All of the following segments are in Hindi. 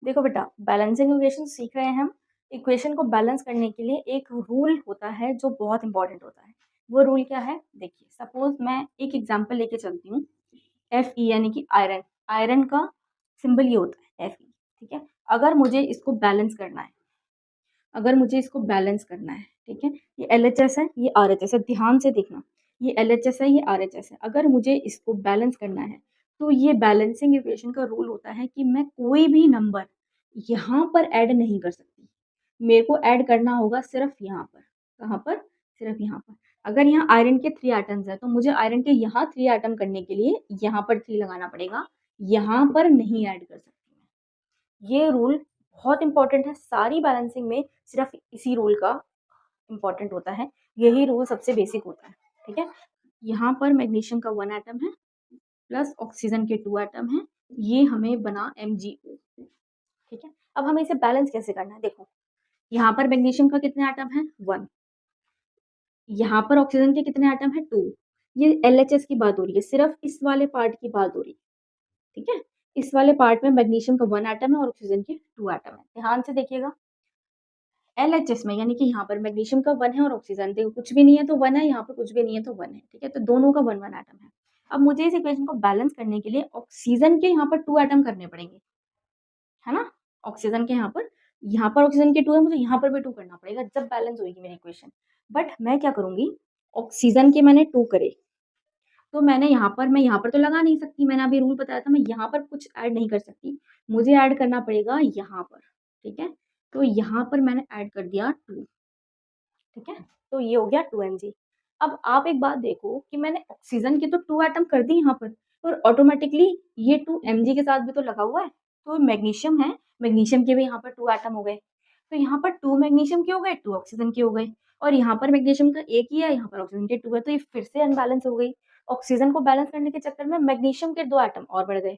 देखो बेटा, बैलेंसिंग इक्वेशन सीख रहे हैं हम। इक्वेशन को बैलेंस करने के लिए एक रूल होता है जो बहुत इंपॉर्टेंट होता है। वो रूल क्या है? देखिए, सपोज मैं एक एग्जांपल लेके चलती हूँ। Fe यानी कि आयरन। आयरन का सिंबल ये होता है Fe। ठीक है। अगर मुझे इसको बैलेंस करना है, ठीक है, ये LHS है, ये RHS है, ध्यान से देखना। ये LHS है, ये RHS है। अगर मुझे इसको बैलेंस करना है तो ये बैलेंसिंग इक्वेशन का रूल होता है कि मैं कोई भी नंबर यहाँ पर ऐड नहीं कर सकती। मेरे को ऐड करना होगा सिर्फ यहाँ पर। कहाँ पर? सिर्फ यहाँ पर। अगर यहाँ आयरन के 3 एटम्स है तो मुझे आयरन के यहाँ 3 एटम करने के लिए यहाँ पर 3 लगाना पड़ेगा, यहाँ पर नहीं ऐड कर सकती मैं। ये रूल बहुत इंपॉर्टेंट है। सारी बैलेंसिंग में सिर्फ इसी रूल का इंपॉर्टेंट होता है। यही रूल सबसे बेसिक होता है। ठीक है। यहाँ पर मैग्नीशियम का 1 एटम है प्लस ऑक्सीजन के 2 एटम है। ये हमें बना MgO। ठीक है। अब हमें इसे बैलेंस कैसे करना है? देखो, यहाँ पर मैग्नीशियम का कितने एटम है? 1। यहाँ पर ऑक्सीजन के कितने एटम है? 2। ये LHS की बात हो रही है, सिर्फ इस वाले पार्ट की बात हो रही है। ठीक है। इस वाले पार्ट में मैग्नीशियम का 1 एटम है और ऑक्सीजन के 2 एटम है। ध्यान से देखिएगा। LHS में यानी कि यहाँ पर मैग्नीशियम का 1 है और ऑक्सीजन, देखो कुछ भी नहीं है तो 1 है, यहाँ पर कुछ भी नहीं है तो 1 है। ठीक है। तो दोनों का 1 1 एटम है। अब मुझे इस इक्वेशन को बैलेंस करने के लिए ऑक्सीजन के यहाँ पर 2 एटम करने पड़ेंगे, है ना? ऑक्सीजन के यहाँ पर ऑक्सीजन के 2 है, मुझे यहाँ पर भी 2 करना पड़ेगा जब बैलेंस होगी मेरी इक्वेशन। बट मैं क्या करूँगी, ऑक्सीजन के मैंने 2 करे, तो मैं यहाँ पर तो लगा नहीं सकती, मैंने अभी रूल बताया था, मैं यहाँ पर कुछ ऐड नहीं कर सकती, मुझे ऐड करना पड़ेगा यहाँ पर। ठीक है। तो यहाँ पर मैंने ऐड कर दिया 2। ठीक है। तो ये हो गया 2 Mg। अब आप एक बात देखो कि मैंने ऑक्सीजन के तो 2 एटम कर दी यहाँ पर, और ऑटोमेटिकली ये 2 Mg के साथ भी तो लगा हुआ है। तो मैग्नीशियम है, मैग्नीशियम के भी यहाँ पर 2 एटम हो गए। तो यहाँ पर 2 मैग्नीशियम के हो गए, 2 ऑक्सीजन के हो गए, और यहाँ पर मैग्नीशियम का 1 ही है, यहाँ पर ऑक्सीजन के 2 है, तो ये फिर से अनबैलेंस हो गई। ऑक्सीजन को बैलेंस करने के चक्कर में मैग्नीशियम के 2 एटम और बढ़ गए,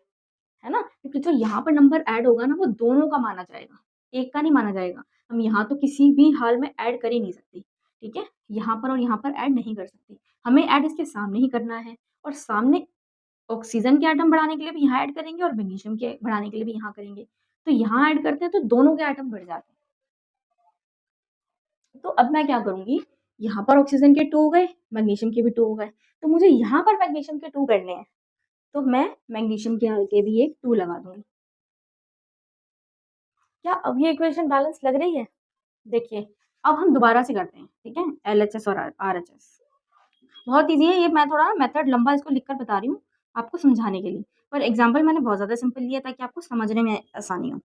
है ना? क्योंकि जो यहाँ पर नंबर ऐड होगा ना, वो दोनों का माना जाएगा, एक का नहीं माना जाएगा। हम यहाँ तो किसी भी हाल में ऐड कर ही नहीं सकती। ठीक है। यहाँ पर और यहाँ पर ऐड नहीं कर सकती, हमें ऐड इसके सामने ही करना है। और सामने ऑक्सीजन के एटम बढ़ाने के लिए भी यहाँ ऐड करेंगे और मैग्नीशियम के बढ़ाने के लिए भी यहाँ करेंगे। तो यहाँ ऐड करते हैं तो दोनों के एटम बढ़ जाते हैं। तो अब मैं क्या करूँगी, यहाँ पर ऑक्सीजन के 2 हो गए, मैग्नीशियम के भी 2 हो गए, तो मुझे यहाँ पर मैग्नीशियम के 2 करने हैं, तो मैं मैग्नीशियम के आगे भी एक 2 लगा दूँगी। क्या अब ये इक्वेशन बैलेंस लग रही है? देखिए, अब हम दोबारा से करते हैं। ठीक है। LHS और RHS बहुत ईज़ी है। ये मैं थोड़ा मेथड लंबा इसको लिख कर बता रही हूँ आपको समझाने के लिए, पर एग्जाम्पल मैंने बहुत ज़्यादा सिंपल लिया ताकि आपको समझने में आसानी हो।